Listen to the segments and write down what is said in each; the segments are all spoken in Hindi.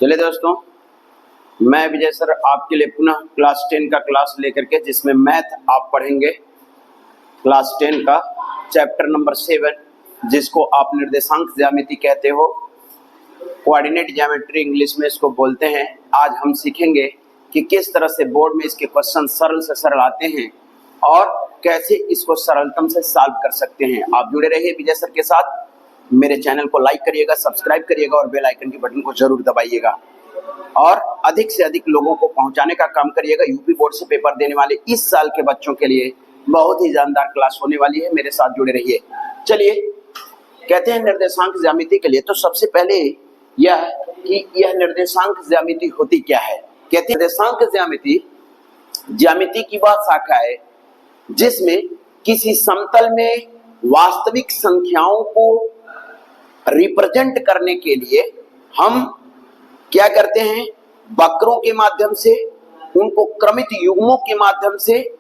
चलिए दोस्तों, मैं विजय सर आपके लिए पुनः क्लास 10 का क्लास लेकर के, जिसमें मैथ आप पढ़ेंगे क्लास 10 का चैप्टर नंबर 7, जिसको आप निर्देशांक ज्यामिति कहते हो, कोऑर्डिनेट ज्योमेट्री इंग्लिश में इसको बोलते हैं। आज हम सीखेंगे कि किस तरह से बोर्ड में इसके क्वेश्चन सरल से सरल आते हैं और कैसे इसको सरलतम से सॉल्व कर सकते हैं। आप जुड़े रहिए विजय सर के साथ। मेरे चैनल को लाइक करिएगा, सब्सक्राइब करिएगा और बेल आइकन के बटन को जरूर दबाइएगा और अधिक से अधिक लोगों को पहुंचाने का काम करिएगा। यूपी बोर्ड से पेपर देने वाले इस साल के बच्चों के लिए बहुत ही जानदार क्लास होने वाली है। मेरे साथ जुड़े रहिए। चलिए, कहते हैं निर्देशांक ज्यामिति के लिए तो सबसे पहले यह कि यह निर्देशांक ज्यामिति होती क्या है। कहते हैं निर्देशांक ज्यामिति की वह शाखा है जिसमें किसी समतल में वास्तविक संख्याओं को रिप्रेजेंट करने के लिए हम क्या करते हैं, वक्रों के माध्यम से, उनको क्रमित युग्मों के माध्यम से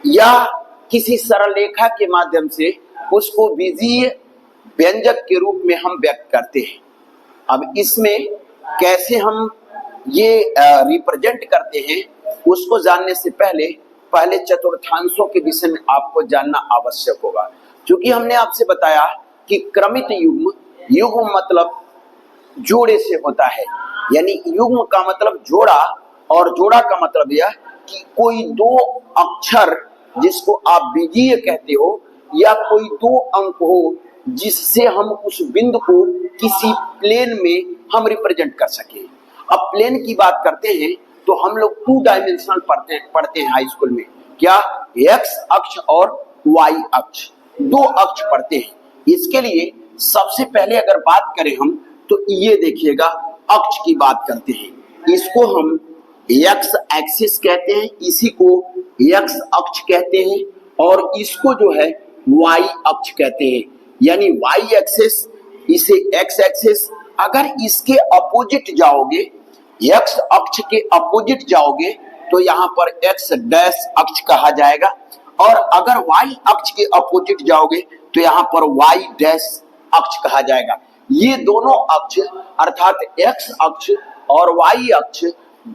या किसी सरल रेखा के माध्यम से उसको बीजीय व्यंजक के रूप में हम व्यक्त करते हैं। अब इसमें कैसे हम ये रिप्रेजेंट करते हैं उसको जानने से पहले चतुर्थांशों के विषय में आपको जानना आवश्यक होगा। क्योंकि हमने आपसे बताया कि क्रमित युग्म मतलब जोड़े से होता है, यानी युग्म का मतलब जोड़ा और जोड़ा का मतलब यह कि कोई दो अक्षर जिसको आप बीजीय कहते हो या कोई दो अंक हो जिससे हम उस बिंदु को किसी प्लेन में हम रिप्रेजेंट कर सके। अब प्लेन की बात करते हैं तो हम लोग 2 डायमेंशनल पढ़ते हैं हाई स्कूल में। क्या? एक्स अक्ष और वाई अक्ष, 2 अक्ष पढ़ते हैं। इसके लिए सबसे पहले अगर बात करें हम तो ये देखिएगा, अक्ष की बात करते हैं। इसको हम एक्स एक्सिस कहते हैं, इसी को एक्स अक्ष कहते हैं और इसको जो है वाई अक्ष कहते हैं, यानी वाई एक्सिस, इसे एक्स एक्सिस। अगर इसके अपोजिट जाओगे, एक्स अक्ष के अपोजिट जाओगे तो यहाँ पर एक्स डैश अक्ष कहा जाएगा और अगर वाई अक्ष के अपोजिट जाओगे तो यहाँ पर वाई डैश अक्ष कहा जाएगा। ये दोनों अक्ष अर्थात एक्स अक्ष और वाई अक्ष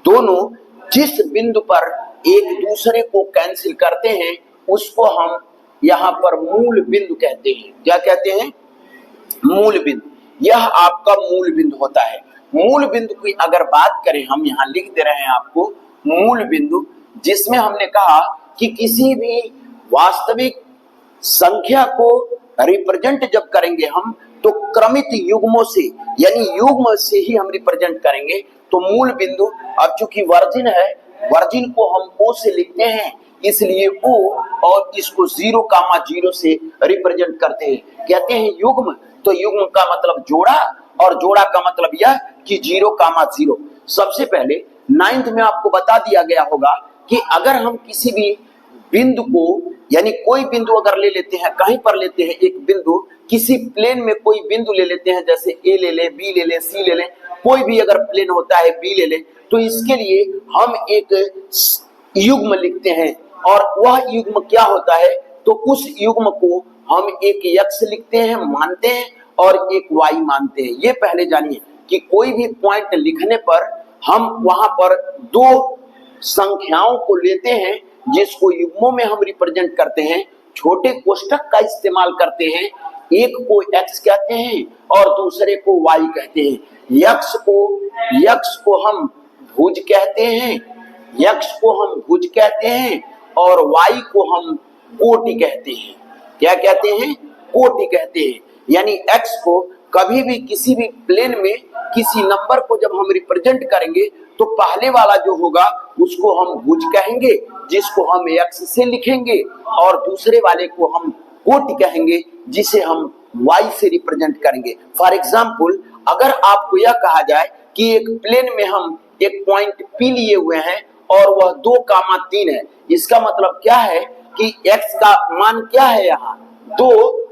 दोनों जिस बिंदु पर एक दूसरे को कैंसिल करते हैं उसको हम यहाँ पर मूल बिंदु कहते हैं। क्या कहते हैं? मूल बिंदु। यह आपका मूल बिंदु होता है। मूल बिंदु की अगर बात करें, हम यहाँ लिख दे रहे हैं आपको मूल बिंदु, जिसमें हमने कहा कि किसी भी वास्तविक संख्या को रिप्रेजेंट जब करेंगे हम तो क्रमित युग्मों से, यानी युग्म से ही हम रिप्रेजेंट करेंगे। तो मूल बिंदु, अब चूंकि वर्जिन है, वर्जिन को हम ओ से लिखते हैं, इसलिए ओ और इसको 0,0 से रिप्रेजेंट करते हैं। कहते हैं युग्म, तो युग्म का मतलब जोड़ा और जोड़ा का मतलब यह कि 0,0। सबसे पहले 9th में आपको बता दिया गया होगा कि अगर हम किसी भी बिंदु को, यानी कोई बिंदु अगर ले लेते हैं, कहीं पर लेते हैं एक बिंदु, किसी प्लेन में कोई बिंदु ले लेते हैं, जैसे ए ले ले, बी ले ले, सी ले ले, कोई भी अगर प्लेन होता है बी ले ले, तो इसके लिए हम एक युग्म लिखते हैं और वह युग्म क्या होता है, तो उस युग्म को हम एक एक्स लिखते हैं, मानते हैं, और एक वाई मानते हैं। ये पहले जानिए कि कोई भी पॉइंट लिखने पर हम वहां पर 2 संख्याओं को लेते हैं जिसको युग्मों में हम रिप्रेजेंट करते हैं, छोटे कोष्ठक का इस्तेमाल करते हैं। एक को x कहते हैं और दूसरे को y कहते हैं। x को हम भुज कहते हैं, और y को हम कोटि कहते हैं। क्या कहते हैं? कोटि कहते हैं। यानी x को कभी भी किसी भी प्लेन में किसी नंबर को जब हम रिप्रेजेंट करेंगे तो पहले वाला जो होगा उसको हम भुज कहेंगे, जिसको हम x से लिखेंगे, और दूसरे वाले को हम कोटि कहेंगे, जिसे हम y से रिप्रेजेंट करेंगे। फॉर एग्जाम्पल, अगर आपको यह कहा जाए कि एक प्लेन में हम एक पॉइंट P लिए हुए हैं और वह 2,3 है, इसका मतलब क्या है कि x का मान क्या है यहाँ 2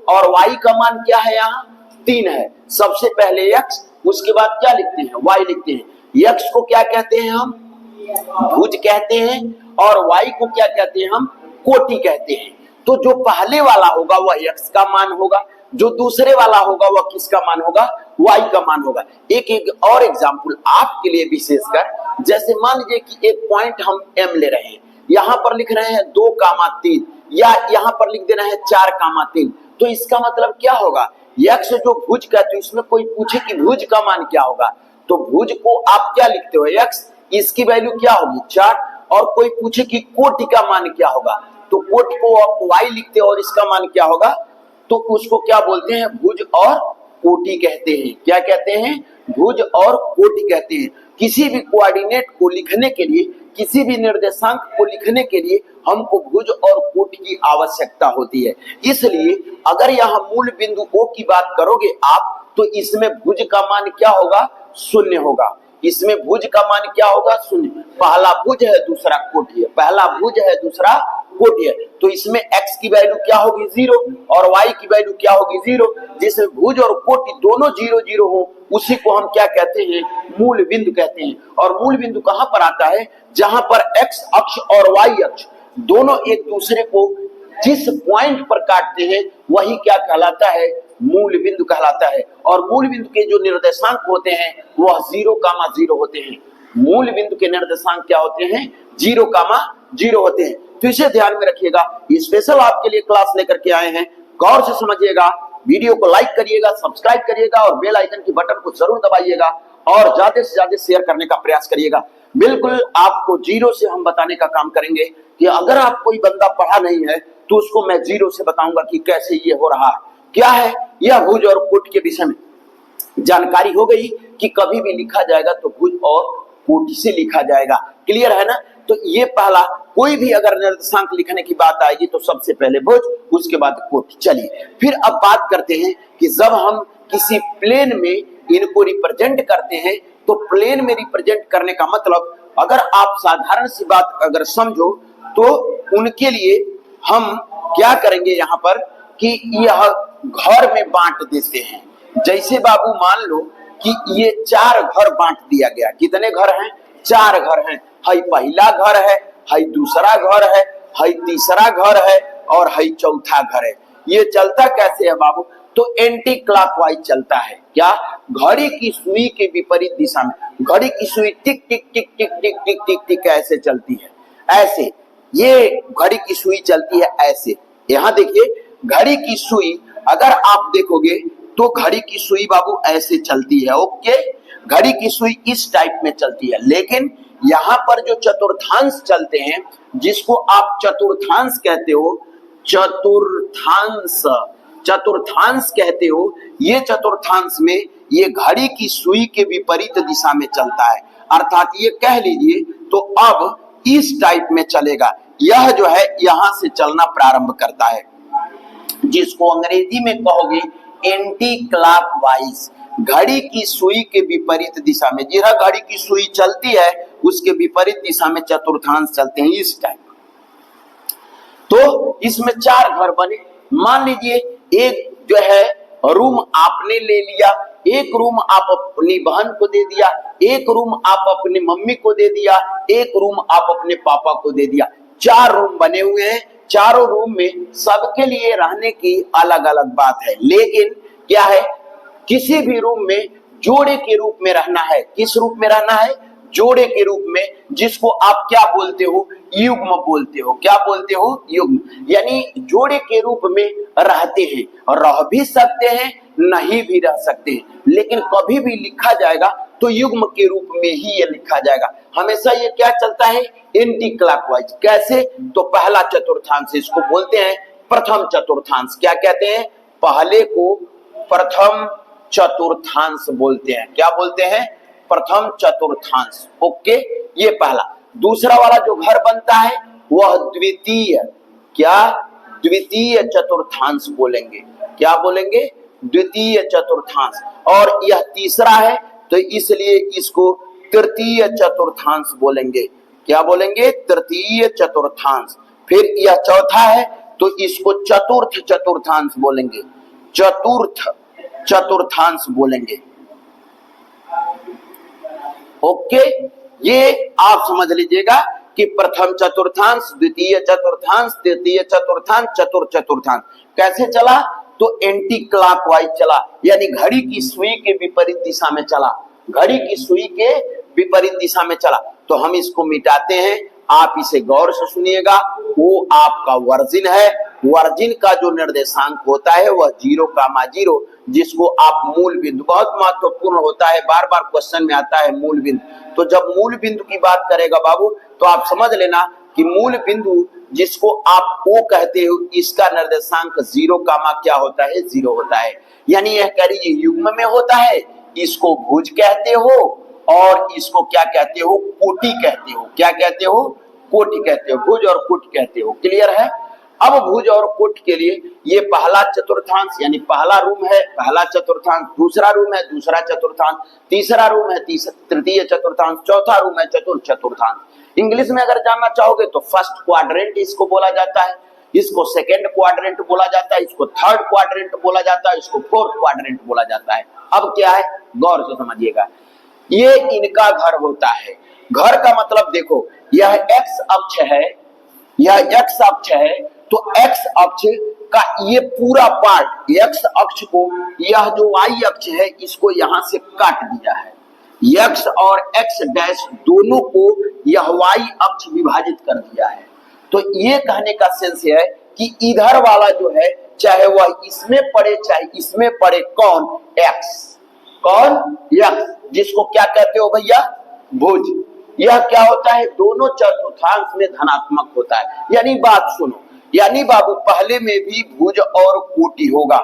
और y का मान क्या है यहाँ 3 है। सबसे पहले x, उसके बाद क्या लिखते हैं? y लिखते हैं। x को क्या कहते हैं? हम भुज कहते हैं, और y को क्या कहते हैं? हम कोटि कहते हैं। तो जो पहले वाला होगा वह x का मान होगा, जो दूसरे वाला होगा वह किसका मान होगा? y का मान होगा। एक और एग्जांपल आपके लिए विशेषकर, जैसे मान लीजिए कि एक पॉइंट हम m ले रहे हैं, यहां पर लिख रहे हैं 2,3 या यहां पर लिख दे रहे हैं 4,3, तो इसका मतलब क्या होगा, x जो भुज का, तो इसमें कोई पूछे कि भुज का मान क्या होगा, तो भुज को आप क्या लिखते हो x, इसकी वैल्यू क्या होगी 4, और कोई पूछे कि कोटि का मान क्या होगा, तो कोटि को आप y लिखते हो और इसका मान क्या होगा, तो उसको क्या बोलते हैं, भुज और कोटि कहते हैं। क्या कहते हैं, भुज और कोटि कहते हैं। किसी भी कोऑर्डिनेट को लिखने के लिए, किसी भी निर्देशांक को लिखने के लिए हमको भुज और कोटि की आवश्यकता होती है। इसलिए अगर यहाँ मूल बिंदु O की बात करोगे आप, तो इसमें भुज का मान क्या होगा, 0 होगा। इसमें भुज का मान क्या होगा, 0। पहला भुज है दूसरा कोटि है, पहला भुज है दूसरा कोटि है, तो इसमें x की वैल्यू क्या होगी 0 और y की वैल्यू क्या होगी 0। जिसमें भुज और कोटि दोनों 0 0 हो, उसी को हम क्या कहते हैं, मूल बिंदु कहते हैं। और मूल बिंदु कहां पर आता है, जहां पर x अक्ष और y अक्ष दोनों एक दूसरे को जिस पॉइंट पर काटते हैं वही क्या कहलाता है, मूल बिंदु कहलाता है। और मूल बिंदु के जो निर्देशांक होते हैं वह 0,0 होते हैं। मूल बिंदु के निर्देशांक क्या होते हैं, 0,0 होते हैं। तो इसे ध्यान में रखिएगा, स्पेशल आपके लिए क्लास लेकर के आए हैं, गौर से समझिएगा, वीडियो को लाइक करिएगा, सब्सक्राइब करिएगा और बेल आइकन की बटन को जरूर दबाइएगा और ज्यादा से ज्यादा शेयर करने का प्रयास करिएगा। बिल्कुल आपको जीरो से हम बताने का काम करेंगे कि अगर आप कोई बंदा पढ़ा नहीं है तो उसको मैं जीरो से बताऊंगा कि कैसे ये हो रहा है, क्या है यह भुज और कोटि के विषय में जानकारी हो गई कि कभी भी लिखा जाएगा तो भुज और कोटि से लिखा जाएगा। क्लियर है ना। तो ये पहला, कोई भी अगर निर्देशांक लिखने की बात आएगी तो सबसे पहले भुज, उसके बाद कोटि। चलिए फिर अब बात करते हैं कि जब हम किसी प्लेन में इनको रिप्रेजेंट करते हैं, तो प्लेन में रिप्रेजेंट करने का मतलब, अगर आप साधारण सी बात अगर समझो तो उनके लिए हम क्या करेंगे यहाँ पर कि यह घर में बांट देते हैं। जैसे बाबू मान लो कि ये 4 घर बांट दिया गया। कितने घर हैं, 4 घर हैं। हई पहला घर है, हई दूसरा घर है, हई तीसरा घर है और हई चौथा घर है। ये चलता कैसे है बाबू, तो एंटी क्लॉकवाइज चलता है। क्या, घड़ी की सुई के विपरीत दिशा में। घड़ी की सुई टिक टिक टिक टिक टिक टिक टिक टिक ऐसे चलती है, ऐसे ये घड़ी की सुई चलती है ऐसे। यहाँ देखिए घड़ी की सुई अगर आप देखोगे तो घड़ी की सुई बाबू ऐसे चलती है। ओके, घड़ी की सुई इस टाइप में चलती है। लेकिन यहाँ पर जो चतुर्थांश चलते हैं, जिसको आप चतुर्थांश कहते हो, चतुर्थांश कहते हो, ये चतुर्थांश में ये घड़ी की सुई के विपरीत दिशा में चलता है। अर्थात ये कह लीजिए तो अब इस टाइप में चलेगा। यह जो है यहां से चलना प्रारंभ करता है, जिसको अंग्रेजी में कहोगे एंटी क्लॉकवाइज। घड़ी की सुई के विपरीत दिशा में, जिधर घड़ी की सुई चलती है उसके विपरीत दिशा में चतुर्थांश चलते हैं इस टाइप। तो इसमें 4 घर बने। मान लीजिए एक जो है रूम आपने ले लिया, एक रूम आप अपनी बहन को दे दिया, एक रूम आप अपनी मम्मी को दे दिया, एक रूम आप अपने पापा को दे दिया। 4 रूम बने हुए हैं। चारों रूम में सबके लिए रहने की अलग अलग बात है, लेकिन क्या है, किसी भी रूम में जोड़े के रूप में रहना है। किस रूप में रहना है, जोड़े के रूप में, जिसको आप क्या बोलते हो, युग्म बोलते हो। क्या बोलते हो, युग्म। यानी जोड़े के रूप में रहते हैं, और रह भी सकते हैं, नहीं भी रह सकते हैं, लेकिन कभी भी लिखा जाएगा तो युग्म के रूप में ही ये लिखा जाएगा। हमेशा ये क्या चलता है, एंटी क्लॉकवाइज। कैसे, तो पहला चतुर्थांश, इसको बोलते हैं प्रथम चतुर्थांश। क्या कहते हैं, पहले को प्रथम चतुर्थांश बोलते हैं। क्या बोलते हैं, प्रथम चतुर्थांश। ओके, ये पहला। दूसरा वाला जो घर बनता है वह द्वितीय, क्या, द्वितीय चतुर्थांश बोलेंगे। क्या बोलेंगे, द्वितीय चतुर्थांश। और यह तीसरा है तो इसलिए इसको तृतीय चतुर्थांश बोलेंगे। क्या बोलेंगे, तृतीय चतुर्थांश। फिर यह चौथा है तो इसको चतुर्थ चतुर्थांश बोलेंगे, चतुर्थ चतुर्थांश बोलेंगे। ओके, ये आप समझ लीजिएगा कि प्रथम चतुर्थांश, द्वितीय चतुर्थांश, तृतीय चतुर्थांश, चतुर्थ चतुर्थांश। कैसे चला, तो एंटी क्लॉकवाइज चला, यानी घड़ी की सुई के विपरीत दिशा में चला, घड़ी की सुई के विपरीत दिशा में चला। तो हम इसको मिटाते हैं, आप इसे गौर से सुनिएगा। वो आपका वर्जिन है, वर्जिन का जो निर्देशांक होता है वह 0,0, जिसको आप मूल बिंदु, बहुत महत्वपूर्ण होता है, बार बार क्वेश्चन में आता है मूल बिंदु। तो जब मूल बिंदु की बात करेगा बाबू, तो आप समझ लेना कि मूल बिंदु जिसको आप O कहते हो, इसका निर्देशांक 0, क्या होता है, 0 होता है। यानी यह कह लीजिए युग्म में होता है, इसको भुज कहते हो और इसको क्या कहते हो, कोटि कहते हो। क्या कहते हो, कोटि कहते हो, भुज और कोटि कहते हो। क्लियर है। अब भुज और कोटि के लिए ये पहला चतुर्थांश यानी पहला रूम है, पहला चतुर्थांश, दूसरा रूम है, दूसरा चतुर्थांश, तीसरा रूम है, तृतीय चतुर्थांश, चौथा रूम है, चतुर्थ चतुर्थांश। इंग्लिश में अगर जानना चाहोगे तो फर्स्ट क्वाड्रेंट इसको बोला जाता है, इसको सेकेंड क्वाड्रेंट बोला जाता है, इसको थर्ड क्वाड्रेंट बोला जाता है, इसको फोर्थ क्वाड्रेंट बोला जाता है। अब क्या है, गौर से समझिएगा। ये इनका घर होता है। घर का मतलब देखो, यह एक्स अक्ष है, यह एक्स अक्ष है, तो एक्स अक्ष का ये पूरा पार्ट, एक्स अक्ष को, यह जो वाई अक्ष है इसको यहां से काट दिया है। एक्स और एक्स डैश दोनों को यह वाई अक्ष विभाजित कर दिया है। तो ये कहने का सेंस है कि इधर वाला जो है, चाहे वह इसमें पड़े चाहे इसमें पड़े, कौन, एक्स, कौन, एक्स, जिसको क्या कहते हो भैया, भुज। यह क्या होता है, दोनों चतुर्थांश में धनात्मक होता है। यानी बात सुनो, यानी बाबू पहले में भी भुज और कोटि होगा,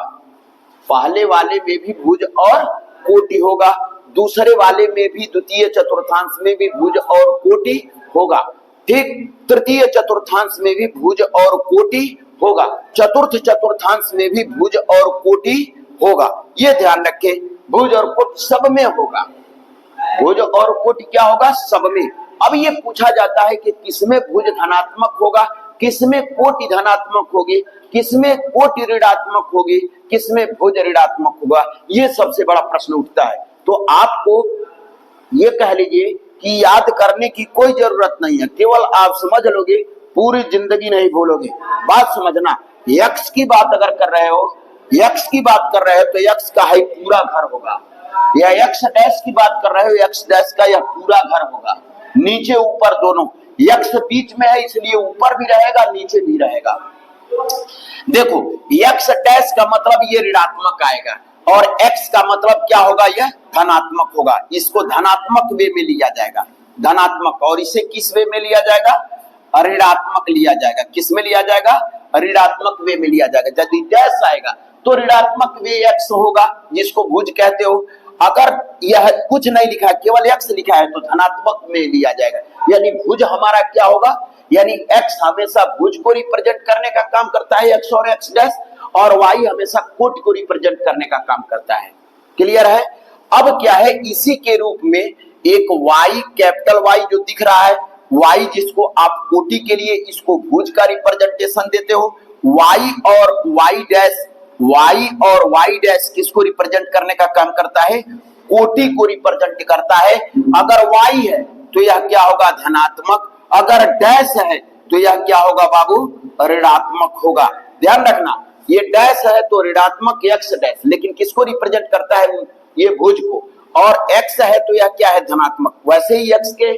पहले वाले में भी भुज और कोटि होगा, दूसरे वाले में भी, द्वितीय चतुर्थांश में भी भुज और कोटि होगा, ठीक, तृतीय चतुर्थांश में भी भुज और कोटि होगा, चतुर्थ चतुर्थांश में भी भुज और कोटि होगा। ये ध्यान रखें, भुज और कोटि सब में होगा, भुज और कोटि क्या होगा, सब में। अब ये पूछा जाता है कि किसमें भुज धनात्मक होगा, किसमें कोटि धनात्मक होगी, किसमें कोटि ऋणात्मक होगी, किसमें भुज ऋणात्मक होगा, ये सबसे बड़ा प्रश्न उठता है। तो आपको ये कह लीजिए कि याद करने की कोई जरूरत नहीं है, केवल आप समझ लोगे, पूरी जिंदगी नहीं भूलोगे। बात समझना, यक्स की बात अगर कर रहे हो, यक्स की बात कर रहे हो तो यक्स का है पूरा घर होगा, या यक्स डैश की बात कर रहे हो, यक्स डैश का यह पूरा घर होगा, नीचे ऊपर दोनों। यक्स बीच में है इसलिए ऊपर भी रहेगा नीचे भी रहेगा। देखो, यक्स डैश का मतलब ये ऋणात्मक आएगा और एक्स का मतलब क्या होगा, यह धनात्मक होगा। इसको धनात्मक वे में लिया जाएगा, धनात्मक, और इसे किस वे में लिया जाएगा, ऋणात्मक लिया जाएगा। किस में लिया जाएगा, ऋणात्मक वे में लिया जाएगा। यदि डैश आएगा तो ऋणात्मक वे एक्स होगा, जिसको भुज कहते हो। अगर यह कुछ नहीं लिखा है, केवल एक्स लिखा है, तो धनात्मक में लिया जाएगा। यानी भुज हमारा क्या होगा, यानी एक्स हमेशा भुज को रिप्रेजेंट करने का काम करता है, एक्स और एक्स डैश, और वाई हमेशा कोटि को रिप्रेजेंट करने का काम करता है। क्लियर है। अब क्या है, इसी के रूप में एक वाई, कैपिटल वाई जो दिख रहा है, वाई जिसको आप कोटि के लिए इसको भुज का रिप्रेजेंटेशन देते हो, वाई और वाई डैश, वाई और वाई डैश किसको रिप्रेजेंट करने का काम करता है, कोटि को रिप्रेजेंट करता है। अगर वाई है तो यह क्या होगा, धनात्मक, अगर डैश है तो यह क्या होगा बाबू, ऋणात्मक होगा। ध्यान रखना, ये डैश है तो ऋणात्मक एक्स डैश, लेकिन किसको रिप्रेजेंट करता है, ये भुज को, और एक्स है तो यह क्या है, धनात्मक। वैसे ही एक्स के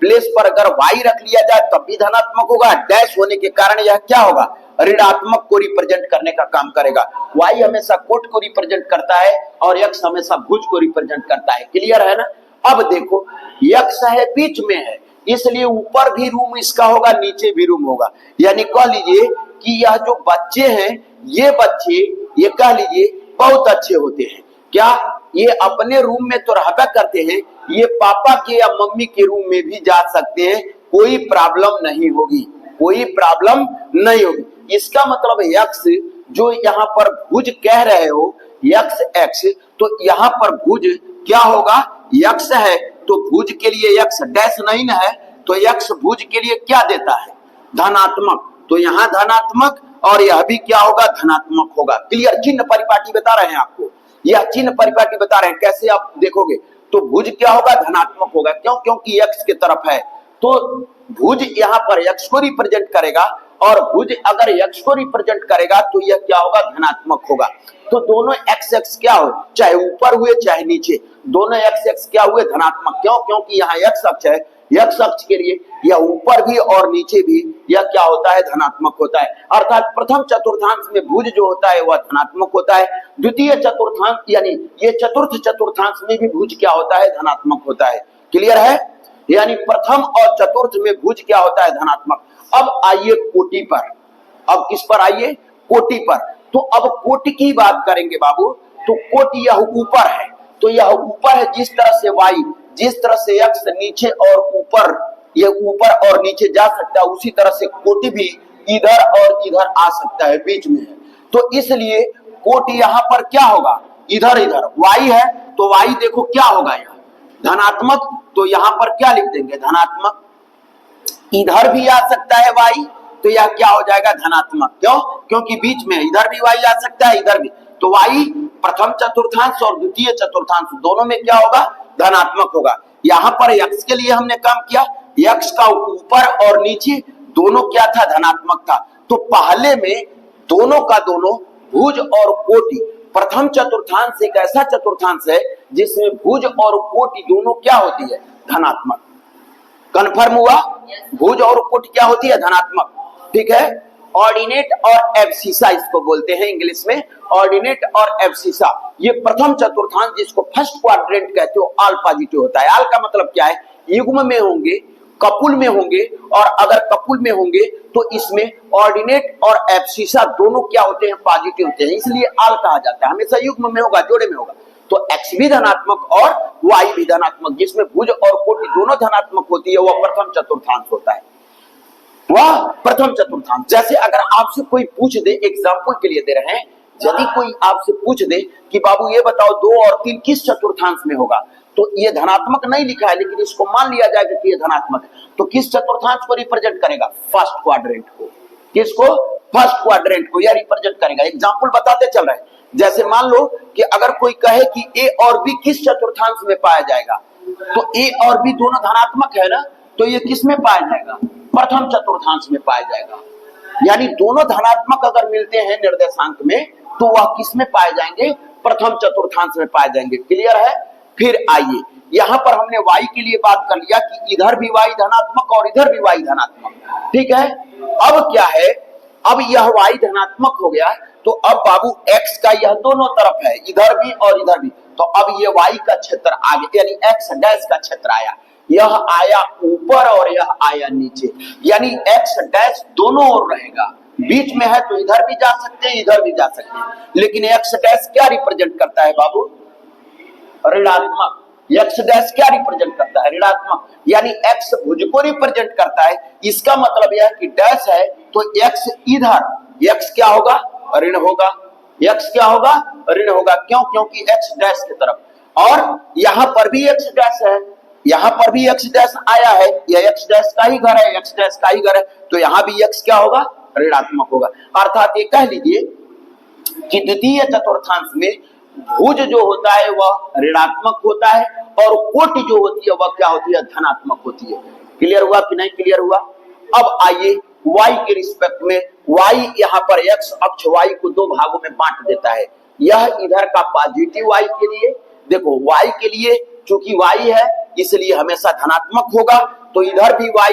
प्लेस पर अगर वाई रख लिया जाए तब भी धनात्मक होगा, डैश होने के कारण यह क्या होगा, ऋणात्मक को रिप्रेजेंट करने का काम करेगा। वाई हमेशा कोट को रिप्रेजेंट करता है और एक्स हमेशा भुज को रिप्रेजेंट करता है। क्लियर है ना। अब देखो, एक्स है बीच में है, इसलिए ऊपर भी रूम इसका होगा, नीचे भी रूम होगा। यानी कह लीजिए कि यह जो बच्चे हैं, ये बच्चे, ये कह लीजिए बहुत अच्छे होते हैं। क्या ये अपने रूम में तो रहता करते हैं, ये पापा के या मम्मी के रूम में भी जा सकते हैं, कोई प्रॉब्लम नहीं होगी, कोई प्रॉब्लम नहीं होगी। इसका मतलब यक्स जो यहाँ पर भुज कह रहे हो, यक्स एक्स, तो यहाँ पर भुज क्या होगा, यक्स है तो भुज के लिए यक्स डैश नहीं ना है, तो यक्स भुज के लिए क्या देता है, धनात्मक। तो यहाँ धनात्मक और यह भी क्या होगा, धनात्मक होगा। क्लियर। चिन्ह परिपाटी बता रहे हैं आपको, यह चिन्ह परिपाटी बता रहे हैं, कैसे आप देखोगे तो भुज क्या होगा, धनात्मक होगा। क्यों, क्योंकि एक्स की तरफ है, तो भुज यहाँ पर एक्स को रिप्रेजेंट करेगा और भुज अगर यक्स को रिप्रेजेंट करेगा तो यह क्या होगा, धनात्मक होगा। तो दोनों एक्स एक्स क्या हो, चाहे ऊपर हुए चाहे नीचे, दोनों एक्स एक्स क्या हुए, धनात्मक। क्यों, क्योंकि यहाँ एक्स अक्ष है, एक्स अक्ष के लिए यह ऊपर भी और नीचे भी यह क्या होता है, धनात्मक होता है। अर्थात प्रथम चतुर्थांश में भुज जो होता है वह धनात्मक होता है, द्वितीय चतुर्थांश यानी ये चतुर्थ चतुर्थांश में भी भुज क्या होता है, धनात्मक होता है। क्लियर है, यानी प्रथम और चतुर्थ में भुज क्या होता है, धनात्मक। अब आइए कोटि पर, अब किस पर आइए, कोटि पर। तो अब कोटि की बात करेंगे बाबू, तो कोटि यह ऊपर है, तो यह ऊपर है, जिस तरह से वाई, जिस तरह से एक्स नीचे और ऊपर, ये ऊपर और नीचे जा सकता है, उसी तरह से कोटि भी इधर और इधर आ सकता है, बीच में है। तो इसलिए कोटि यहाँ पर क्या होगा, इधर इधर वाई है, तो वाई देखो क्या होगा, यहाँ धनात्मक, तो यहाँ पर क्या लिख देंगे, धनात्मक। इधर भी आ सकता है वाई, तो यह क्या हो जाएगा, धनात्मक। क्यों, क्योंकि बीच में इधर भी वाई आ सकता है, इधर भी, तो वाई प्रथम चतुर्थांश और द्वितीय चतुर्थांश दोनों में क्या होगा, धनात्मक होगा। यहाँ पर यक्स के लिए हमने काम किया, यक्स का ऊपर और नीचे दोनों क्या था, धनात्मक था। तो पहले में दोनों का दोनों भुज और कोटि, प्रथम चतुर्थांश एक ऐसा चतुर्थांश है जिसमें भुज और कोटि दोनों क्या होती है, धनात्मक। कन्फर्म हुआ, भुज और कोटि क्या होती है, धनात्मक। ठीक है, ऑर्डिनेट और एब्सिसा इसको बोलते हैं इंग्लिश में, ऑर्डिनेट और एब्सिसा। ये प्रथम चतुर्थांश जिसको फर्स्ट क्वाड्रेंट कहते हो, ऑल पॉजिटिव होता है। ऑल का मतलब क्या है, युग्म में होंगे, कपुल में होंगे, और अगर कपुल में होंगे तो इसमें ऑर्डिनेट और एब्सिसा दोनों क्या होते हैं, पॉजिटिव होते हैं, इसलिए ऑल कहा जाता है। हमेशा युग्म में होगा, जोड़े में होगा। तो एक्स भी धनात्मक और वाई भी धनात्मक, जिसमें भुज और कोटि दोनों धनात्मक होती है, वह प्रथम चतुर्थांश होता है, वह प्रथम चतुर्थांश। जैसे अगर आपसे कोई पूछ दे, एग्जाम्पल के लिए दे रहे हैं, यदि कोई आपसे पूछ दे कि बाबू ये बताओ 2 और 3 किस चतुर्थांश में होगा, तो ये धनात्मक नहीं लिखा है, लेकिन इसको मान लिया जाएगा कि ये धनात्मक है, तो किस चतुर्थांश को रिप्रेजेंट करेगा, फर्स्ट क्वाड्रेंट को। किसको, फर्स्ट क्वाड्रेंट को यह रिप्रेजेंट करेगा। एग्जाम्पल बताते चल रहे हैं, जैसे मान लो कि अगर कोई कहे कि ए और बी किस चतुर्थांश में पाया जाएगा, तो ए और बी दोनों धनात्मक है ना, तो ये किस में पाया जाएगा, प्रथम चतुर्थांश में पाया जाएगा। यानी दोनों धनात्मक अगर मिलते हैं निर्देशांक में, तो वह किस में पाए जाएंगे, प्रथम चतुर्थांश में पाए जाएंगे। क्लियर है। फिर आइए, यहां पर हमने y के लिए बात कर लिया कि इधर भी y धनात्मक और इधर भी y धनात्मक। ठीक है, अब क्या है, अब यह y धनात्मक हो गया, तो अब बाबू x का यह दोनों तरफ है, इधर भी और इधर भी, तो अब ये y का क्षेत्र आगे, यानी x डैश का क्षेत्र आया, यह आया ऊपर और यह आया नीचे, यानी x डैश दोनों ओर रहेगा। बीच में है तो इधर भी जा सकते हैं, इधर भी जा सकते हैं, लेकिन x डैश क्या रिप्रेजेंट करता है बाबू, ऋणात्मक। x डैश क्या रिप्रेजेंट करता है, ऋणात्मक, यानी x भुज को रिप्रेजेंट करता है। इसका मतलब यह कि डैश है तो x इधर, x क्या होगा, ऋण होगा, x क्या होगा, ऋण होगा। क्यों, क्योंकि x डैश की तरफ, और यहां पर भी x डैश है, यहां पर भी x डैश आया है, यह x डैश का ही घर है, x डैश का ही घर है, तो यहां भी x क्या होगा, ऋणात्मक होगा। अर्थात ये कह लीजिए कि द्वितीय चतुर्थांश में भुज जो होता है वह ऋणात्मक होता है, और कोटि जो होती है वह क्या होती है, धनात्मक होती है। क्लियर हुआ कि नहीं क्लियर हुआ। अब आइए y के रिस्पेक्ट में, y यहाँ पर x अक्ष y को 2 भागों में बांट देता है। यह इधर का पॉजिटिव y के लिए, देखो y के लिए चूंकि y है इसलिए हमेशा धनात्मक होगा, तो इधर भी y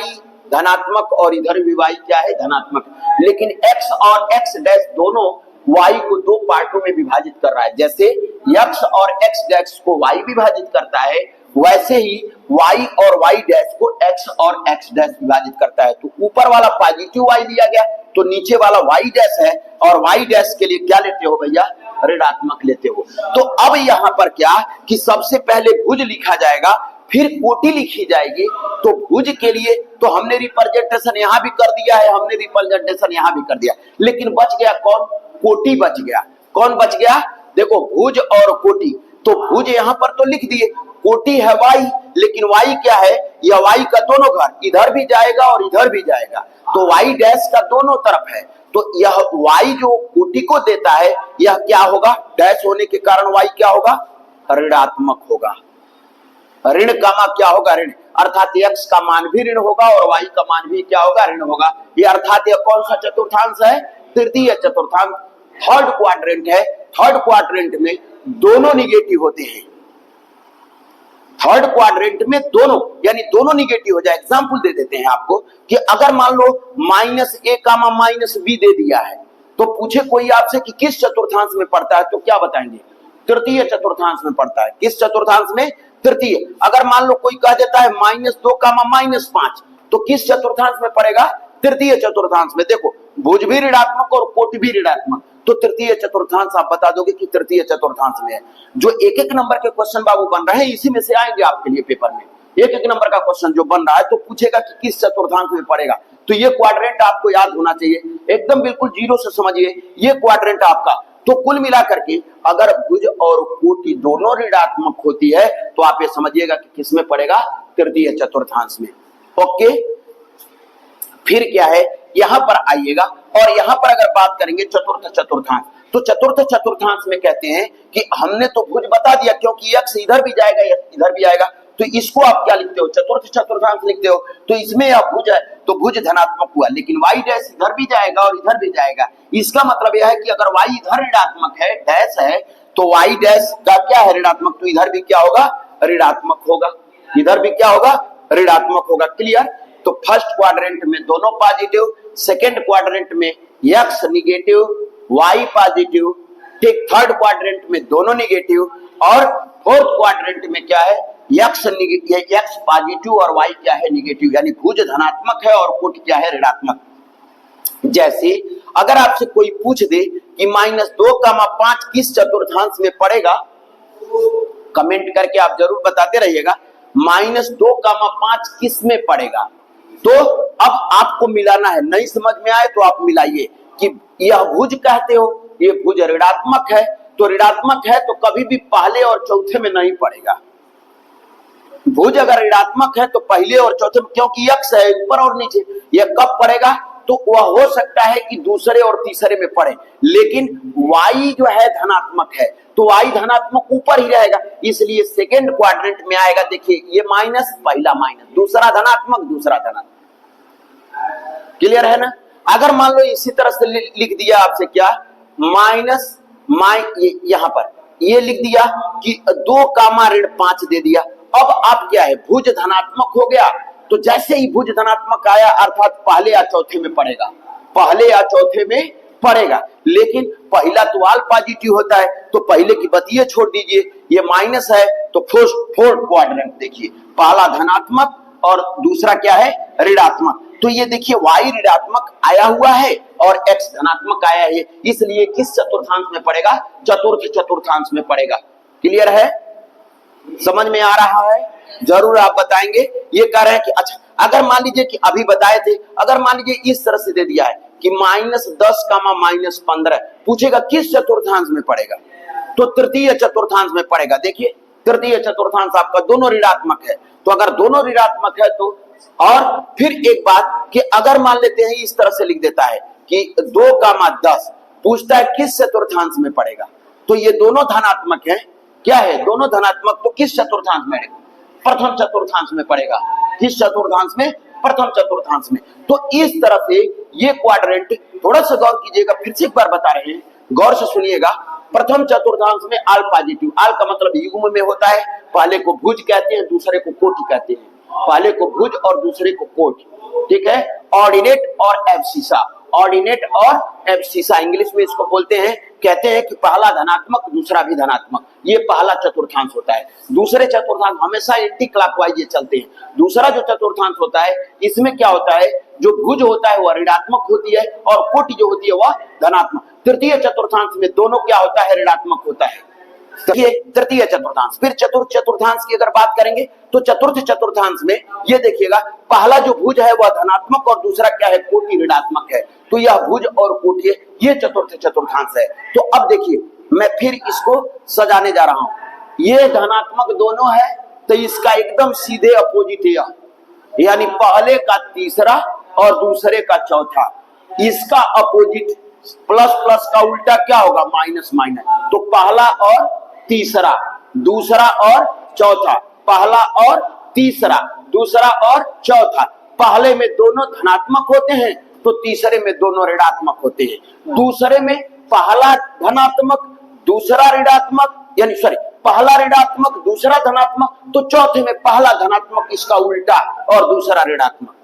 धनात्मक और इधर भी y क्या है, धनात्मक। लेकिन x और x डैश दोनों y को 2 पार्टों में विभाजित कर रहा है। जैसे x और x डैश को y विभाजित करता है, वैसे ही y और y डैश को x और x डैश विभाजित करता है। तो ऊपर वाला पॉजिटिव y लिया गया, तो नीचे वाला y डैश है, और y डैश के लिए क्या लेते हो भैया, ऋणात्मक लेते हो। तो अब यहाँ पर क्या कि सबसे पहले भुज लिखा जाएगा, फिर कोटि लिखी जाएगी। तो भुज के लिए तो हमने रिप्रेजेंटेशन यहाँ भी कर दिया है, हमने रिप्रेजेंटेशन यहाँ भी कर दिया, लेकिन बच गया कौन, कोटि बच गया। कौन बच गया, देखो भुज और कोटि। तो भुज यहाँ पर तो लिख दिए, कोटि है y, लेकिन y क्या है, यह y का दोनों घर, इधर भी जाएगा और इधर भी जाएगा, तो y डैश का दोनों तरफ है। तो यह y जो कोटि को देता है यह क्या होगा, डैश होने के कारण y क्या होगा, ऋणात्मक होगा। ऋण कामा क्या होगा, ऋण, अर्थात x का मान भी ऋण होगा और y का मान भी क्या होगा, ऋण होगा। ये अर्थात ये कौन सा चतुर्थांश है, तृतीय चतुर्थांश, थर्ड क्वाड्रेंट है। थर्ड क्वाड्रेंट में दोनों निगेटिव होते हैं, थर्ड क्वाड्रेंट में दोनों, यानी दोनों निगेटिव हो जाए। एग्जांपल दे देते हैं आपको कि अगर मान लो -a कामा -b दे दिया है, तो पूछे कोई आपसे कि किस चतुर्थांश में पड़ता है, तो क्या बताएंगे, तृतीय चतुर्थांश में पड़ता है। किस चतुर्थांश में, तृतीय। अगर मान लो कोई कह देता है -2 कामा -5, तो किस चतुर्थांश में पड़ेगा, तृतीय चतुर्थांश में। देखो भुज भी ऋणात्मक और कोटि भी ऋणात्मक, तो तृतीय चतुर्थांश आप बता दोगे कि तृतीय चतुर्थांश में है। जो एक एक नंबर के क्वेश्चन बाबू बन रहे हैं, इसी में से आएंगे आपके लिए पेपर में। एक एक नंबर का क्वेश्चन जो बन रहा है, तो पूछेगा कि किस चतुर्थांश में पड़ेगा। तो ये क्वाड्रेंट आपको याद होना चाहिए, एकदम बिल्कुल जीरो से समझिए ये क्वाड्रेंट आपका। तो कुल मिलाकर के अगर भुज और कोटि दोनों ऋणात्मक होती है, तो आप ये समझिएगा कि किसमें पड़ेगा, तृतीय चतुर्थांश में। ओके, फिर क्या है, यहां पर आइएगा और यहां पर अगर बात करेंगे चतुर्थ चतुर्थांश, तो चतुर्थ चतुर्थांश में कहते हैं कि हमने तो भुज बता दिया, क्योंकि x इधर भी जाएगा इधर भी आएगा, तो इसको आप क्या लिखते हो, चतुर्थ चतुर्थांश लिखते हो। तो इसमें यह भुज है तो भुज धनात्मक हुआ, लेकिन y डैश इधर भी जाएगा और इधर भी जाएगा। इसका मतलब यह है कि अगर y इधर ऋणात्मक है, डैश है, तो y डैश का क्या है, ऋणात्मक, तो इधर भी क्या होगा, ऋणात्मक होगा, इधर भी क्या होगा, ऋणात्मक होगा। क्लियर। तो फर्स्ट क्वाड्रेंट में दोनों पॉजिटिव, सेकंड क्वाड्रेंट में x निगेटिव, y पॉजिटिव, ठीक, थर्ड क्वाड्रेंट में दोनों निगेटिव, और फोर्थ क्वाड्रेंट में क्या है, x पॉजिटिव और y क्या है, निगेटिव, यानी भुज धनात्मक है और कोटि क्या है, ऋणात्मक। जैसे अगर आपसे कोई पूछ दे कि -2 कामा 5 किस चतुर्थांश में पड़ेगा, कमेंट करके आप जरूर बताते रहिएगा, -2 कामा 5 किस में पड़ेगा। तो अब आपको मिलाना है, नहीं समझ में आए तो आप मिलाइए कि यह भुज कहते हो, ये भुज ऋणात्मक है, तो ऋणात्मक है तो कभी भी पहले और चौथे में नहीं पड़ेगा। भुज अगर ऋणात्मक है तो पहले और चौथे में, क्योंकि x है ऊपर और नीचे, यह कब पड़ेगा, तो वह हो सकता है कि दूसरे और तीसरे में पड़े, लेकिन y जो है धनात्मक है, तो y धनात्मक ऊपर ही रहेगा, इसलिए सेकेंड क्वाड्रेंट में आएगा। देखिए ये माइनस, पहला माइनस, दूसरा धनात्मक, दूसरा धनात्मक। क्लियर है ना। अगर मान लो इसी तरह से लिख दिया आपसे क्या, माइनस यहां पर ये लिख दिया कि 2 कामा ऋण 5 दे दिया। अब आप क्या है, भुज धनात्मक हो गया, तो जैसे ही भुज धनात्मक आया अर्थात पहले या चौथे में पड़ेगा, पहले या चौथे में पड़ेगा। लेकिन पहला तो ऑल पॉजिटिव होता है, तो पहले की बतिये छोड़ दीजिए, ये माइनस है, तो फोर्थ क्वाड्रेंट देखिए, पहला धनात्मक और दूसरा क्या है, ऋणात्मक। तो ये देखिए y ऋणात्मक आया हुआ है और x धनात्मक आया है, इसलिए किस चतुर्थांश में पड़ेगा, चतुर्थ चतुर्थांश में पड़ेगा। क्लियर है, समझ में आ रहा है, जरूर आप बताएंगे। ये कह रहे हैं कि अच्छा अगर मान लीजिए कि अभी बताए थे, अगर मान लीजिए इस तरह से दे दिया है कि -10 कामा -15, पूछेगा किस चतुर्थांश में पड़ेगा, तो तृतीय चतुर्थांश में पड़ेगा। देखिए तृतीय चतुर्थांश आपका दोनों ऋणात्मक है, तो अगर दोनों ऋणात्मक है तो, और फिर एक बात कि अगर मान लेते हैं इस तरह से लिख देता है कि 2 कामा 10, पूछता है किस चतुर्थांश में पड़ेगा, तो ये दोनों धनात्मक है, क्या है, दोनों धनात्मक, तो किस चतुर्थांश में, प्रथम चतुर्थांश में पड़ेगा। किस चतुर्थांश में, प्रथम चतुर्थांश में। तो इस तरह से ये क्वाड्रेंट, थोड़ा सा गौर कीजिएगा, फिर से एक बार बता रहे हैं, गौर से सुनिएगा। प्रथम चतुर्थांश में आल पॉजिटिव, आल का मतलब युग्म में होता है, पहले को भुज कहते हैं, दूसरे को कोटि कहते हैं, पहले को भुज और दूसरे को कोटि, ठीक है। ऑर्डिनेट और एब्सिसा, ऑर्डिनेट और एब्सिसा इंग्लिश में इसको बोलते हैं, कहते हैं कि पहला धनात्मक दूसरा भी धनात्मक, ये पहला चतुर्थांश होता है। दूसरे चतुर्थांश हमेशा एंटी क्लॉकवाइज चलते हैं। दूसरा जो चतुर्थांश होता है, इसमें क्या होता है, जो भुज होता है वह ऋणात्मक होती है और कोटि जो होती है वह धनात्मक। तृतीय चतुर्थांश में दोनों क्या होता है, ऋणात्मक होता है। तृतीय चतुर्थांश। फिर चतुर्थ चतुर्थांश की अगर बात करेंगे तो चतुर्थ चतुर्थांश में ये देखिएगा, पहला जो भुज है वह धनात्मक और दूसरा क्या है, कोटि ऋणात्मक है, तो यह भुज और कोटि, ये चतुर्थ चतुर्थांश है। तो अब देखिए मैं फिर इसको सजाने जा रहा हूं, ये धनात्मक दोनों है, तो इसका एकदम सीधे अपोजिट है, यानी पहले का तीसरा और दूसरे का चौथा, इसका अपोजिट प्लस प्लस का उल्टा क्या होगा, माइनस माइनस। तो पहला और तीसरा, दूसरा और चौथा, पहला और तीसरा, दूसरा और चौथा। पहले में दोनों धनात्मक होते हैं तो तीसरे में दोनों ऋणात्मक होते हैं। दूसरे में पहला धनात्मक दूसरा ऋणात्मक, यानी सॉरी पहला ऋणात्मक दूसरा धनात्मक, तो चौथे में पहला धनात्मक इसका उल्टा और दूसरा ऋणात्मक।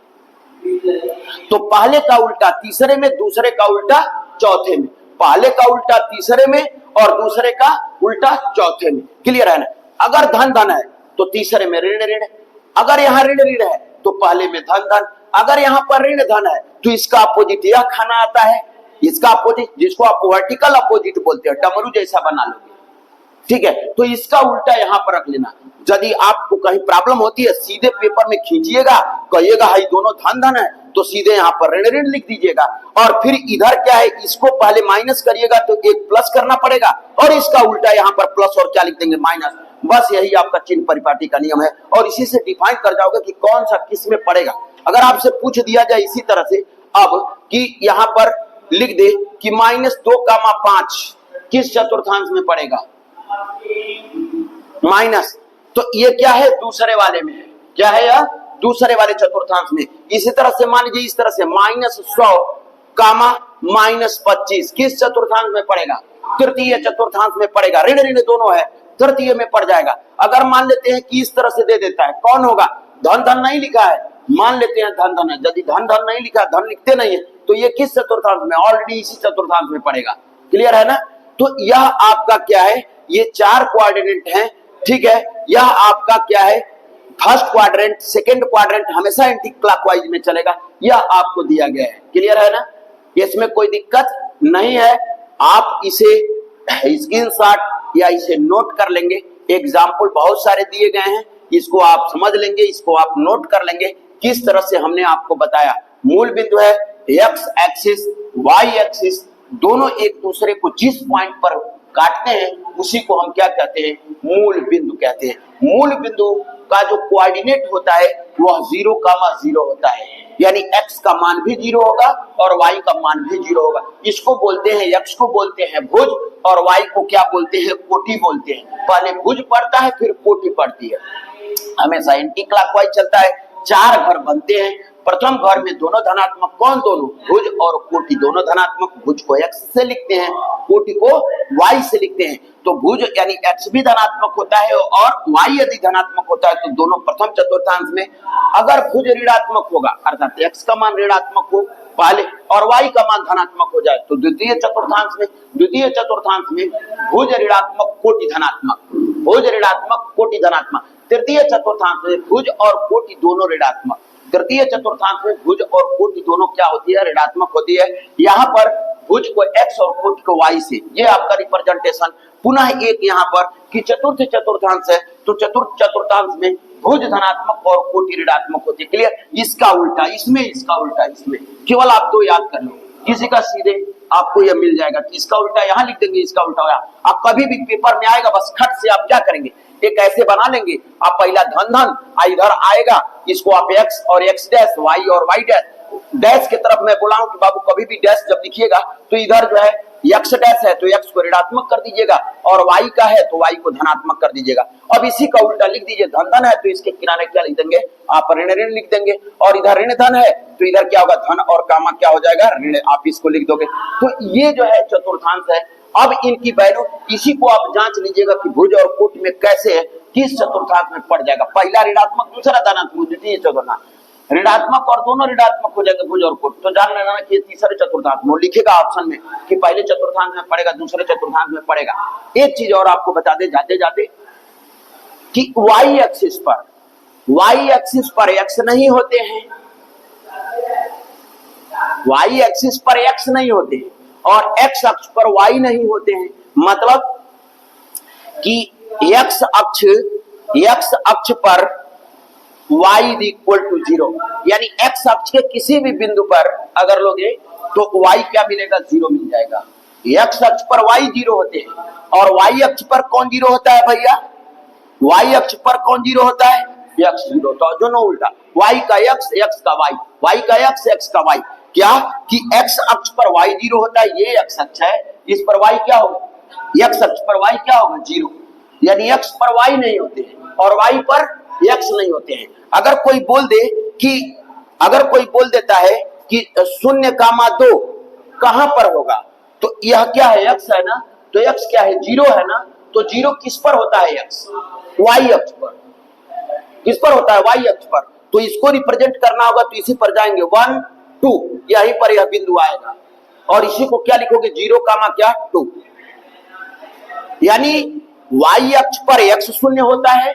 तो पहले का उल्टा तीसरे में, दूसरे का उल्टा चौथे में, पहले का उल्टा तीसरे में और दूसरे का उल्टा चौथे में। क्लियर है ना? अगर धन धन है तो तीसरे में ऋण ऋण, अगर यहाँ ऋण ऋण है तो पहले में धन धन, अगर यहाँ पर ऋण धन है तो इसका अपोजिट यह खाना आता है, इसका अपोजिट, जिसको आप वर्टिकल अपोजिट बोलते हैं, डमरू जैसा बना लोगे। ठीक है, तो इसका उल्टा यहाँ पर रख लेना। यदि आपको कहीं प्रॉब्लम होती है सीधे पेपर में खींचिएगा, कहिएगा हाई दोनों धन धन है, तो सीधे यहाँ पर ऋण ऋण लिख दीजिएगा। और फिर इधर क्या है, इसको पहले माइनस करिएगा तो एक प्लस करना पड़ेगा, और इसका उल्टा यहाँ पर प्लस और क्या लिख देंगे, माइनस। बस यही आपका चिन्ह परिपाटी का नियम है, और इसी से डिफाइन कर जाओगे कि कौन सा किस में पड़ेगा। अगर आपसे पूछ दिया जाए इसी तरह से अब कि यहाँ पर लिख दे कि -2,5 किस चतुर्थांश में पड़ेगा, माइनस, तो ये क्या है, दूसरे वाले में है। क्या है यह, दूसरे वाले चतुर्थांश में। इसी तरह से मान लीजिए इस तरह से -100, -25 किस चतुर्थांश में पड़ेगा, तृतीय चतुर्थांश में पड़ेगा। ऋण ऋण दोनों है, तृतीय में पड़ जाएगा। अगर मान लेते हैं कि इस तरह से दे देता है, कौन होगा, धन धन नहीं लिखा है, मान लेते हैं धन धन है, यदि धन धन नहीं लिखा, धन लिखते नहीं है, तो ये किस चतुर्थांश में, ऑलरेडी इसी चतुर्थांश में पड़ेगा। क्लियर है ना? तो यह आपका क्या है, ये 4 क्वाड्रेंट हैं। ठीक है, यह आपका क्या है, फर्स्ट क्वाड्रेंट, सेकंड क्वाड्रेंट हमेशा एंटी क्लॉकवाइज में चलेगा, यह आपको दिया गया है। क्लियर है ना? इसमें कोई दिक्कत नहीं है, आप इसे स्क्रीनशॉट या इसे नोट कर लेंगे। एग्जाम्पल बहुत सारे दिए गए हैं, इसको आप समझ लेंगे, इसको आप नोट कर लेंगे किस तरह से हमने आपको बताया। मूल बिंदु है एक्स एक्सिस वाई एक्सिस, दोनों एक दूसरे को जिस पॉइंट पर काटते हैं उसी को हम क्या कहते हैं, मूल बिंदु कहते हैं। मूल बिंदु का जो कोऑर्डिनेट होता है वह 0,0 होता है, यानी x का मान भी 0 होगा और y का मान भी 0 होगा। इसको बोलते हैं, x को बोलते हैं भुज और y को क्या बोलते हैं, कोटि बोलते हैं। पहले भुज पड़ता है फिर कोटि पड़ती है, हमेशा एंटी क्लॉकवाइज चलता है। 4 घर बनते हैं, प्रथम घर में दोनों धनात्मक, कौन दोनों, भुज और कोटि दोनों धनात्मक। भुज को x से लिखते हैं, कोटि को y से लिखते हैं। तो भुज यानी x भी धनात्मक होता है और y यदि धनात्मक होता है तो दोनों प्रथम चतुर्थांश में। अगर भुज ऋणात्मक होगा अर्थात x का मान ऋणात्मक हो पहले और y का मान धनात्मक हो जाए तो द्वितीय चतुर्थांश में। द्वितीय चतुर्थांश में भुज ऋणात्मक कोटि धनात्मक, भुज ऋणात्मक कोटि धनात्मक। तृतीय चतुर्थांश में भुज और कोटि दोनों ऋणात्मक। तृतीय चतुर्थांश में भुज और कोटि दोनों क्या होती है, ऋणात्मक होती है। यहाँ पर भुज को x और कोटि को y से, ये आपका रिप्रेजेंटेशन। पुनः एक यहाँ पर कि चतुर्थ चतुर्थांश है तो चतुर्थ चतुर्थांश में भुज धनात्मक और कोटि ऋणात्मक होती है। क्लियर? इसका उल्टा इसमें, इसका उल्टा इसमें, केवल आप 2 याद कर लो, किसी का सीधे आपको यह मिल जाएगा कि इसका उल्टा यहाँ लिख देंगे, इसका उल्टा यहाँ। आप कभी भी पेपर में आएगा बस खट से आप क्या करेंगे, एक ऐसे बना लेंगे, आप पहला धन धन इधर आएगा, इसको आप x और x डैश, y और y डैश, डैश की तरफ मैं बोला हूं कि बाबू कभी भी डैश जब लिखिएगा तो इधर जो है x डैश है तो x को ऋणात्मक कर दीजिएगा और y का है तो y को धनात्मक कर दीजिएगा। अब इसी का उल्टा लिख दीजिए, धन धन है तो इसके किनारे क्या लिख देंगे, आप ऋण ऋण लिख देंगे, और इधर ऋण धन है तो इधर क्या होगा, धन और कामा क्या हो जाएगा, ऋण, आप इसको लिख दोगे। तो ये जो है चतुर्थांश है। अब इनकी वैल्यू इसी को आप जांच लीजिएगा कि भुज और कोटि में कैसे है, किस चतुर्थांश में पड़ जाएगा। पहला ऋणात्मक दूसरा धनात्मक, द्वितीय चतुर्थांश ऋणात्मक और दोनों ऋणात्मक हो जाएंगे भुज और कोटि। तो जान लेना कि तीसरे चतुर्थांश में लिखेगा ऑप्शन में कि पहले चतुर्थांश में पड़ेगा, दूसरे चतुर्थांश में पड़ेगा। एक चीज और आपको बता दे जाते जाते कि y एक्सिस पर x नहीं होते हैं, y एक्सिस पर x नहीं होते और x अक्ष पर y नहीं होते हैं। मतलब कि x अक्ष पर y इक्वल टू 0, यानी x अक्ष के किसी भी बिंदु पर अगर लोगे तो y क्या मिलेगा, 0 मिल जाएगा। x अक्ष पर y 0 होते हैं और y अक्ष पर कौन 0 होता है भैया, y अक्ष पर कौन 0 होता है, x 0। तो दोनों उल्टा, y का x, x का y, y का x, x का y। क्या कि x अक्ष पर y 0 होता है, ये x अक्ष है, इस पर y क्या होगा, x अक्ष पर y क्या होगा, 0। यानी x पर y नहीं होते हैं और y पर x नहीं होते हैं। अगर कोई बोल देता है कि 0,2 कहां पर होगा, तो यह क्या है, x है ना, तो x क्या है, 0 है ना, तो 0 किस पर होता है, x y अक्ष पर। किस पर होता है, y अक्ष पर। तो इसको रिप्रेजेंट करना होगा तो इसी पर जाएंगे 1 2, यहीं पर यह बिंदु आएगा और इसी को क्या लिखोगे, 0, क्या 2। यानी y अक्ष पर x शून्य होता है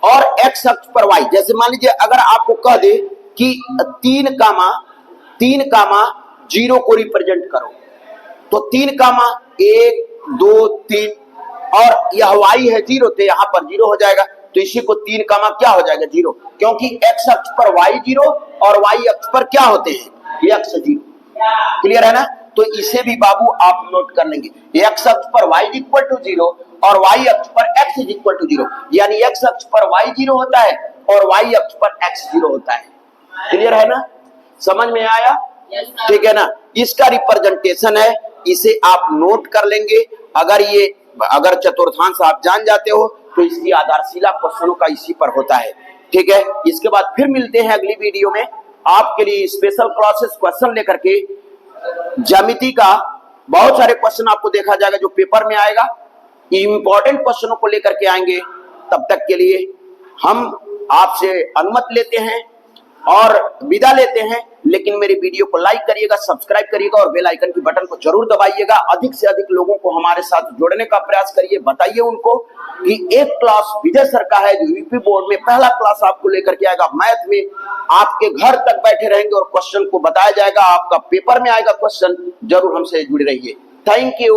और x अक्ष पर y। जैसे मान लीजिए अगर आपको कह दे कि 3, 0 को रिप्रेजेंट करो, तो 3, 1 2 3 और यह y है 0, तो यहां पर 0 हो जाएगा। तो इसी को 3, क्या हो जाएगा, 0, क्योंकि x अक्ष पर y 0 और y अक्ष पर क्या होते हैं, x 0। क्लियर है ना। तो इसे भी बाबू आप नोट कर लेंगे, x अक्ष पर y इक्वल टू 0 और y अक्ष पर x इक्वल टू 0। यानी x अक्ष पर y 0 होता है और y अक्ष पर x 0 होता है। क्लियर है ना, समझ में आया, ठीक है ना। इसका रिप्रेजेंटेशन है, इसे आप नोट कर लेंगे। अगर चतुर्थांश आप जान जाते हो तो इसकी आधारशिला क्वेश्चनों का इसी पर होता है, ठीक है। इसके बाद फिर मिलते हैं अगली वीडियो में, आपके लिए स्पेशल क्लासेस क्वेश्चन लेकर के। ज्यामिति का बहुत सारे क्वेश्चन आपको देखा जाएगा जो पेपर में आएगा, इंपॉर्टेंट क्वेश्चनों को लेकर के आएंगे। तब तक के लिए हम आपसे अनुमति लेते हैं और विदा लेते हैं। लेकिन मेरी वीडियो को लाइक करिएगा, सब्सक्राइब करिएगा और बेल आइकन की बटन को जरूर दबाइएगा। अधिक से अधिक लोगों को हमारे साथ जोड़ने का प्रयास करिए। बताइए उनको कि एक क्लास विजय सर का है जो यूपी बोर्ड में पहला क्लास आपको लेकर के आएगा मैथ में। आपके घर तक बैठे रहेंगे और क्वेश्चन को बताया जाएगा, आपका पेपर में आएगा क्वेश्चन। जरूर हमसे जुड़े रहिए। Thank you.